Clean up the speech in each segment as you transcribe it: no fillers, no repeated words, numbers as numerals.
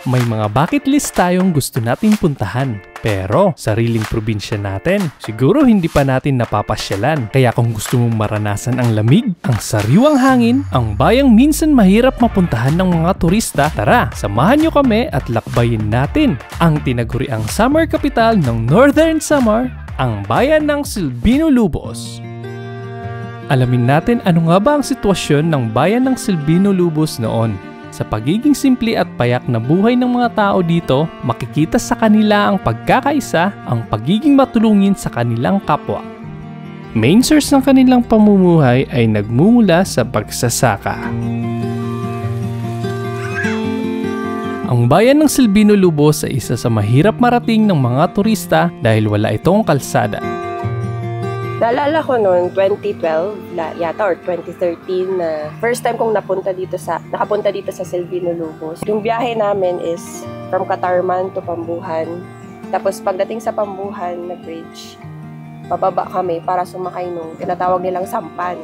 May mga bucket list tayong gusto nating puntahan. Pero sariling probinsya natin, siguro hindi pa natin napapasyalan. Kaya kung gusto mong maranasan ang lamig, ang sariwang hangin, ang bayang minsan mahirap mapuntahan ng mga turista, tara, samahan nyo kami at lakbayin natin ang tinaguriang summer capital ng Northern Samar, ang bayan ng Silvino Lubos. Alamin natin ano nga ba ang sitwasyon ng bayan ng Silvino Lubos noon. Sa pagiging simple at payak na buhay ng mga tao dito, makikita sa kanila ang pagkakaisa, ang pagiging matulungin sa kanilang kapwa. Main source ng kanilang pamumuhay ay nagmumula sa pagsasaka. Ang bayan ng Silvino Lubos ay isa sa mahirap marating ng mga turista dahil wala itong kalsada. Naalala ko noon, 2012 yata or 2013 na first time kong nakapunta dito sa Silvino Lubos. Yung biyahe namin is from Catarman to Pambuhan. Tapos pagdating sa Pambuhan na bridge, pababa kami para sumakay nung tinatawag nilang sampan.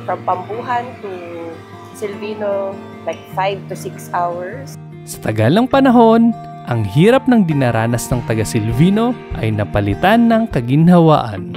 From Pambuhan to Silvino, like 5 to 6 hours. Sa tagal ng panahon, ang hirap ng dinaranas ng taga Silvino ay napalitan ng kaginhawaan.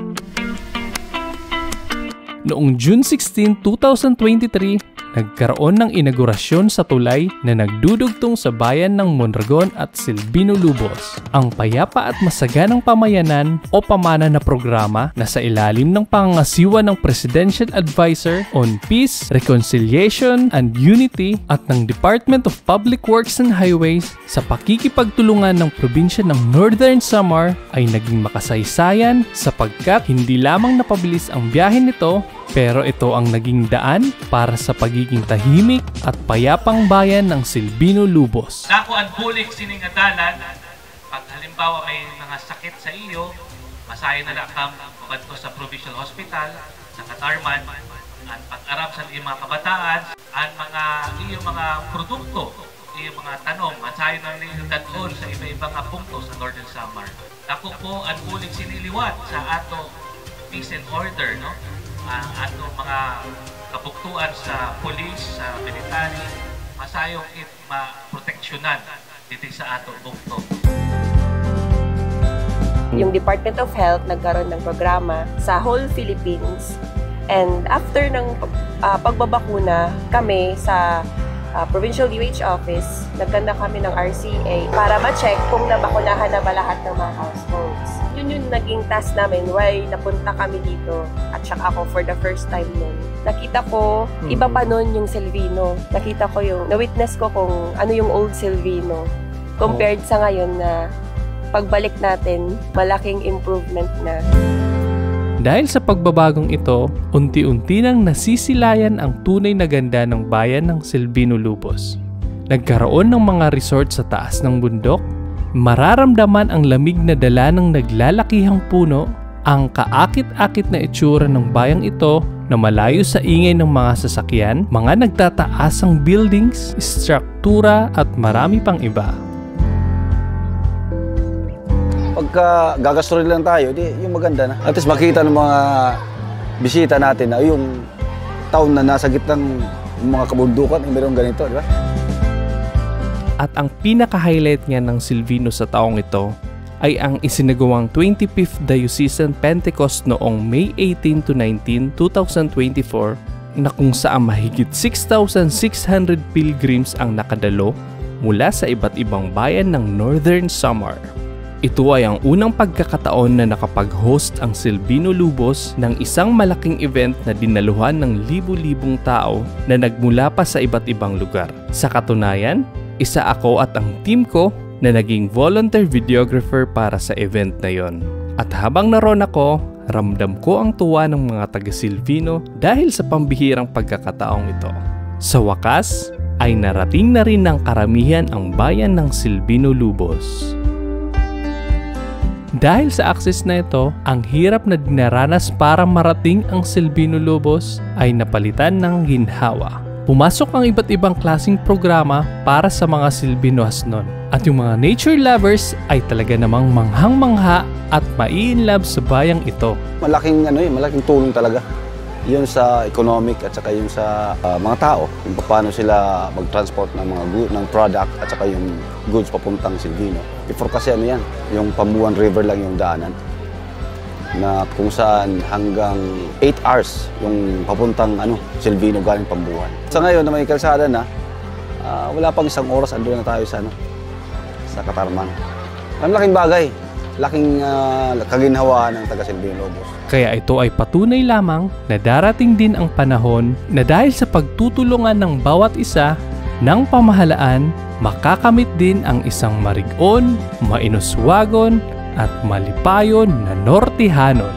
Noong June 16, 2023, nagkaroon ng inaugurasyon sa tulay na nagdudugtong sa bayan ng Mondragon at Silvino Lubos, ang payapa at masaganang pamayanan o pamana na programa na sa ilalim ng pangangasiwa ng Presidential Advisor on Peace, Reconciliation and Unity at ng Department of Public Works and Highways sa pakikipagtulungan ng probinsya ng Northern Samar ay naging makasaysayan sapagkat hindi lamang napabilis ang biyahe nito, pero ito ang naging daan para sa pagiging tahimik at payapang bayan ng Silvino Lubos. Dako ang bulik siningadalan, pag halimbawa may mga sakit sa iyo, masayo na lakam papadto sa Provincial Hospital, sa Catarman, at pag-arap sa iyong mga kabataan, at iyong mga produkto, iyong mga tanom, masayo na ninyo dadon sa iba-ibang punkto sa Northern Samar. Dako po ang bulik siniliwat sa ato peace and order, no? Ato mga kabuktuan sa police, sa military, masayong ma-proteksyonan dito sa ato bukto. Yung Department of Health nagkaroon ng programa sa whole Philippines, and after ng pagbabakuna kami sa Provincial DOH Office, nagkanda kami ng RCA para ma-check kung nabakunahan na ba lahat ng mga households. Yun yung naging task namin why napunta kami dito at saka ako for the first time nun. Nakita ko, iba pa nun yung Silvino. Nakita ko na-witness ko kung ano yung old Silvino compared sa ngayon na pagbalik natin, malaking improvement na. Dahil sa pagbabagong ito, unti-unti nang nasisilayan ang tunay na ganda ng bayan ng Silvino Lubos. Nagkaroon ng mga resort sa taas ng bundok, mararamdaman ang lamig na dala ng naglalakihang puno, ang kaakit-akit na itsura ng bayang ito na malayo sa ingay ng mga sasakyan, mga nagtataasang buildings, struktura at marami pang iba. Pagka gagasturin lang tayo, di yung maganda na. At least makita ng mga bisita natin na yung town na nasa gitnang mga kabundukan, mayroong ganito, di ba? At ang pinaka-highlight nga ng Silvino sa taong ito ay ang isinagawang 25th Diocesan Pentecost noong May 18 to 19, 2024 na kung saan mahigit 6,600 pilgrims ang nakadalo mula sa iba't ibang bayan ng Northern Samar. Ito ay ang unang pagkakataon na nakapag-host ang Silvino Lubos ng isang malaking event na dinaluhan ng libu-libong tao na nagmula pa sa iba't ibang lugar. Sa katunayan, isa ako at ang team ko na naging volunteer videographer para sa event na yon. At habang naroon ako, ramdam ko ang tuwa ng mga taga-Silvino dahil sa pambihirang pagkakataong ito. Sa wakas, ay narating na rin ng karamihan ang bayan ng Silvino Lubos. Dahil sa access na ito, ang hirap na dinaranas para marating ang Silvino Lubos ay napalitan ng ginhawa. Pumasok ang iba't ibang klaseng programa para sa mga Silvinoas noon. At yung mga nature lovers ay talaga namang manghang-mangha at mai-inlove sa bayang ito. Malaking tulong talaga. Yun sa economic at saka yung sa mga tao, kung paano sila mag-transport ng mga ng product at saka yung goods papuntang Silvino. Before kasi ano yan, yung Pambuan River lang yung daanan na kung saan hanggang 8 hours yung papuntang Silvino galing Pambuan. Sa ngayon na may kalsada na, wala pang 1 oras andun na tayo sa Katarman. Ang laking bagay, laking kaginhawaan ng taga Silvino Lobos. Kaya ito ay patunay lamang na darating din ang panahon na dahil sa pagtutulungan ng bawat isa ng pamahalaan, makakamit din ang isang marigon, mainuswagon at malipayon na Nortehanon.